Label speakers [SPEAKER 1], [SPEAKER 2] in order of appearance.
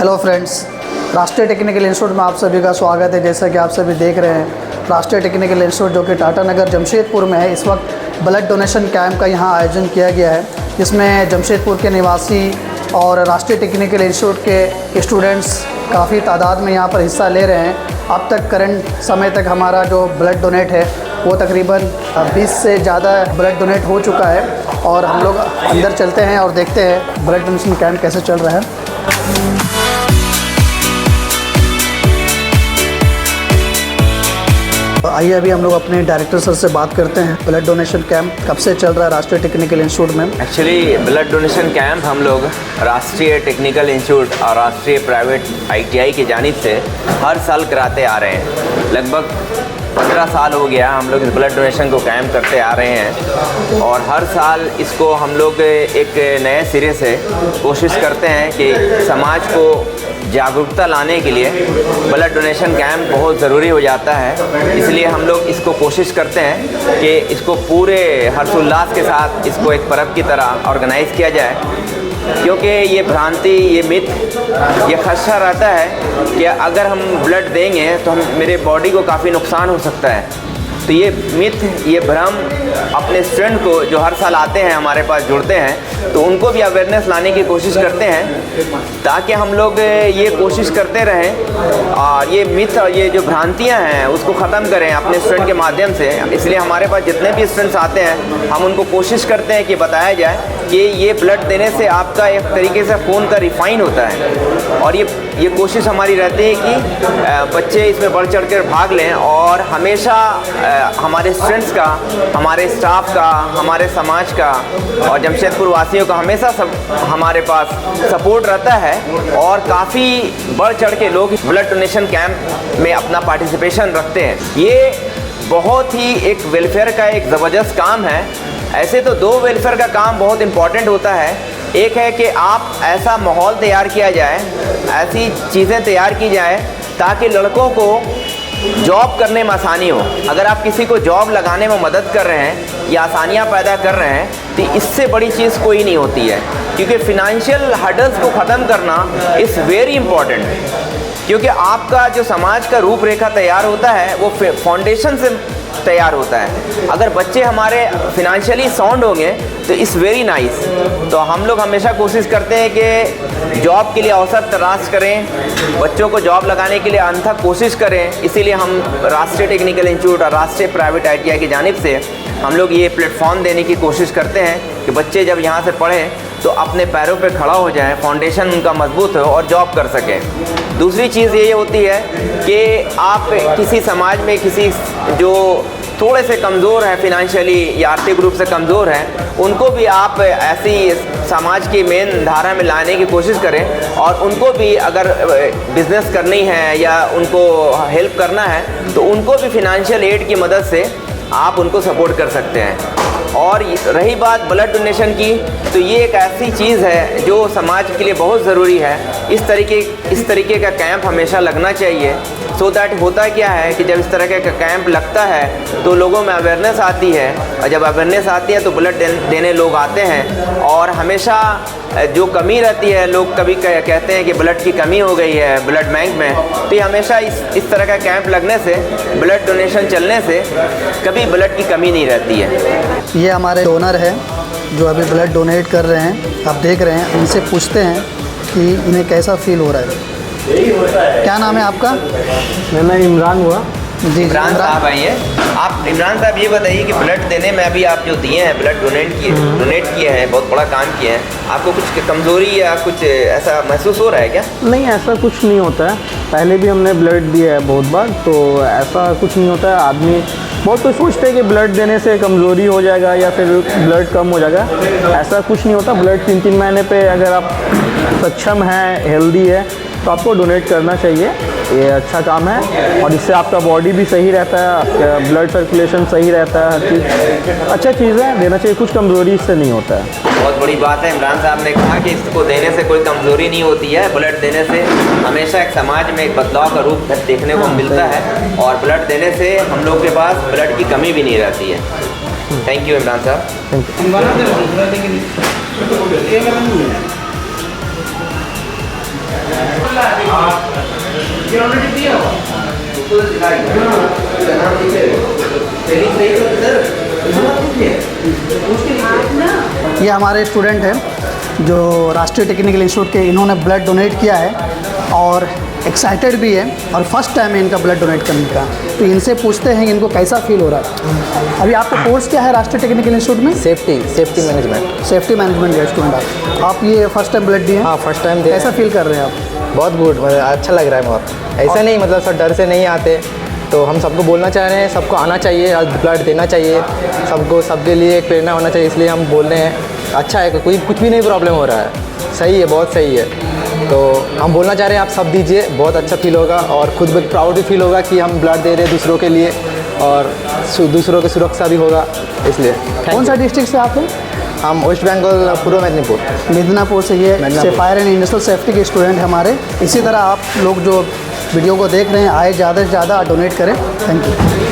[SPEAKER 1] Hello friends, राष्ट्रीय technical institute में आप सभी का स्वागत है। जैसा कि आप सभी देख रहे हैं, राष्ट्रीय टेक्निकल इंस्टीट्यूट जो कि टाटा नगर जमशेदपुर में है, इस वक्त ब्लड डोनेशन कैंप का यहाँ आयोजन किया गया है, जिसमें जमशेदपुर के निवासी और राष्ट्रीय टेक्निकल इंस्टीट्यूट के स्टूडेंट्स काफ़ी तादाद में यहाँ पर हिस्सा ले रहे हैं। अब तक करंट समय तक हमारा जो ब्लड डोनेट है वो तकरीबन 20 से ज़्यादा ब्लड डोनेट हो चुका है और हम लोग अंदर चलते हैं और देखते हैं ब्लड डोनेशन कैंप कैसे चल रहा है। आइए अभी हम लोग अपने डायरेक्टर सर से बात करते हैं। ब्लड डोनेशन कैंप कब से चल रहा है राष्ट्रीय टेक्निकल इंस्टीट्यूट में?
[SPEAKER 2] एक्चुअली ब्लड डोनेशन कैंप हम लोग राष्ट्रीय टेक्निकल इंस्टीट्यूट और राष्ट्रीय प्राइवेट ITI की जानिब से हर साल कराते आ रहे हैं। लगभग 15 साल हो गया हम लोग इस ब्लड डोनेशन को कैंप करते आ रहे हैं और हर साल इसको हम लोग एक नए सिरे से कोशिश करते हैं कि समाज को जागरूकता लाने के लिए ब्लड डोनेशन कैंप बहुत ज़रूरी हो जाता है। इसलिए हम लोग इसको कोशिश करते हैं कि इसको पूरे हर्षोल्लास के साथ इसको एक पर्व की तरह ऑर्गेनाइज़ किया जाए, क्योंकि ये भ्रांति, ये मिथ, ये खदशा रहता है कि अगर हम ब्लड देंगे तो मेरे बॉडी को काफ़ी नुकसान हो सकता है। तो ये मिथ, ये भ्रम अपने स्टूडेंट को जो हर साल आते हैं हमारे पास जुड़ते हैं, तो उनको भी अवेयरनेस लाने की कोशिश करते हैं ताकि हम लोग ये कोशिश करते रहें और ये मिथ और ये जो भ्रांतियां हैं उसको ख़त्म करें अपने स्टूडेंट के माध्यम से। इसलिए हमारे पास जितने भी स्टूडेंट्स आते हैं हम उनको कोशिश करते हैं कि बताया जाए कि ये ब्लड देने से आपका एक तरीके से खून का रिफाइन होता है और ये कोशिश हमारी रहती है कि बच्चे इसमें बढ़ चढ़ कर भाग लें और हमेशा हमारे स्टूडेंट्स का, हमारे स्टाफ का, हमारे समाज का और जमशेदपुर वासियों का हमेशा हमारे पास सपोर्ट रहता है और काफ़ी बढ़ चढ़ के लोग ब्लड डोनेशन कैंप में अपना पार्टिसिपेशन रखते हैं। ये बहुत ही एक वेलफेयर का एक ज़बरदस्त काम है। ऐसे तो दो वेलफेयर का काम बहुत इम्पॉर्टेंट होता है। एक है कि आप ऐसा माहौल तैयार किया जाए, ऐसी चीज़ें तैयार की जाए ताकि लड़कों को जॉब करने में आसानी हो। अगर आप किसी को जॉब लगाने में मदद कर रहे हैं या आसानियाँ पैदा कर रहे हैं तो इससे बड़ी चीज़ कोई नहीं होती है, क्योंकि फिनेंशियल हर्डल्स को ख़त्म करना इज़ वेरी इम्पॉर्टेंट। क्योंकि आपका जो समाज का रूपरेखा तैयार होता है वो फाउंडेशन से तैयार होता है। अगर बच्चे हमारे फिनेंशियली साउंड होंगे तो इट्स वेरी नाइस। तो हम लोग हमेशा कोशिश करते हैं कि जॉब के लिए अवसर तलाश करें, बच्चों को जॉब लगाने के लिए अनथक कोशिश करें। इसीलिए हम राष्ट्रीय टेक्निकल इंस्टीट्यूट और राष्ट्रीय प्राइवेट ITI की जानिब से हम लोग ये प्लेटफॉर्म देने की कोशिश करते हैं कि बच्चे जब यहाँ से पढ़ें तो अपने पैरों पे खड़ा हो जाएं, फाउंडेशन उनका मजबूत हो और जॉब कर सकें। दूसरी चीज़ ये होती है कि आप किसी समाज में किसी जो थोड़े से कमज़ोर हैं फिनेंशियली या आर्थिक रूप से कमज़ोर हैं, उनको भी आप ऐसी समाज की मेन धारा में लाने की कोशिश करें और उनको भी अगर बिज़नेस करनी है या उनको हेल्प करना है तो उनको भी फिनेंशियल एड की मदद से आप उनको सपोर्ट कर सकते हैं। और रही बात ब्लड डोनेशन की, तो ये एक ऐसी चीज़ है जो समाज के लिए बहुत ज़रूरी है। इस तरीके का कैंप हमेशा लगना चाहिए। सो दैट होता क्या है कि जब इस तरह का कैंप लगता है तो लोगों में अवेयरनेस आती है और जब अवेयरनेस आती है तो ब्लड देने लोग आते हैं। और हमेशा जो कमी रहती है, लोग कभी कहते हैं कि ब्लड की कमी हो गई है ब्लड बैंक में, तो ये हमेशा इस तरह का कैंप लगने से, ब्लड डोनेशन चलने से कभी ब्लड की कमी नहीं रहती है।
[SPEAKER 1] ये हमारे डोनर है जो अभी ब्लड डोनेट कर रहे हैं, आप देख रहे हैं। इनसे पूछते हैं कि इन्हें कैसा फील हो रहा है। क्या नाम है आपका?
[SPEAKER 3] मेरा नाम इमरान हुआ।
[SPEAKER 1] जी,
[SPEAKER 2] इमरान साहब आइए। आप इमरान साहब ये बताइए कि ब्लड देने में अभी आप जो दिए हैं, ब्लड डोनेट किए हैं, बहुत बड़ा काम किए हैं, आपको कुछ कमज़ोरी या कुछ ऐसा महसूस हो रहा है क्या?
[SPEAKER 3] नहीं, ऐसा कुछ नहीं होता है। पहले भी हमने ब्लड दिया है बहुत बार, तो ऐसा कुछ नहीं होता है। आदमी बहुत कुछ सोचते हैं कि ब्लड देने से कमज़ोरी हो जाएगा या फिर ब्लड कम हो जाएगा। ऐसा कुछ नहीं होता। ब्लड 3-3 महीने पे अगर आप सक्षम हैं, हेल्दी है, तो आपको डोनेट करना चाहिए। ये अच्छा काम है और इससे आपका बॉडी भी सही रहता है, आपका ब्लड सर्कुलेशन सही रहता है, हर चीज़ अच्छा चीज़ है, देना चाहिए। कुछ कमज़ोरी इससे नहीं होता है।
[SPEAKER 2] बहुत बड़ी बात है। इमरान साहब ने कहा कि इसको देने से कोई कमज़ोरी नहीं होती है। ब्लड देने से हमेशा एक समाज में एक बदलाव का रूप देखने को मिलता है और ब्लड देने से हम लोग के पास ब्लड की कमी भी नहीं रहती है। थैंक यू इमरान साहब।
[SPEAKER 3] Thank you.
[SPEAKER 1] ये हमारे स्टूडेंट हैं जो राष्ट्रीय टेक्निकल इंस्टीट्यूट के, इन्होंने ब्लड डोनेट किया है और एक्साइटेड भी है और फर्स्ट टाइम है इनका ब्लड डोनेट करने का। तो इनसे पूछते हैं कि इनको कैसा फील हो रहा है। अभी आपका कोर्स क्या है राष्ट्रीय टेक्निकल इंस्टीट्यूट में?
[SPEAKER 4] Safety management.
[SPEAKER 1] सेफ्टी मैनेजमेंट का स्टूडेंट आप ये फर्स्ट टाइम ब्लड दिए हैं?
[SPEAKER 4] हाँ, फर्स्ट टाइम दिए।
[SPEAKER 1] कैसा फील कर रहे हैं आप?
[SPEAKER 4] बहुत गुड, मतलब अच्छा लग रहा है बहुत। ऐसा नहीं मतलब सब डर से नहीं आते, तो हम सबको बोलना चाह रहे हैं, सबको आना चाहिए और ब्लड देना चाहिए, सबको, सबके लिए एक प्रेरणा होना चाहिए, इसलिए हम बोल रहे हैं। अच्छा है, कोई कुछ भी नहीं प्रॉब्लम हो रहा है, सही है, बहुत सही है। तो हम बोलना चाह रहे हैं आप सब दीजिए, बहुत अच्छा फील होगा और खुद भी प्राउड भी फील होगा कि हम ब्लड दे रहे हैं दूसरों के लिए और दूसरों की सुरक्षा भी होगा, इसलिए।
[SPEAKER 1] कौन सा डिस्ट्रिक्ट से आप हैं?
[SPEAKER 4] हम वेस्ट बंगाल पूर्व मेदिनीपुर।
[SPEAKER 1] मिदनापुर से। ये फायर एंड इंडस्ट्रियल सेफ्टी के स्टूडेंट हमारे। इसी तरह आप लोग जो वीडियो को देख रहे हैं आए ज़्यादा से ज़्यादा डोनेट करें। Thank you.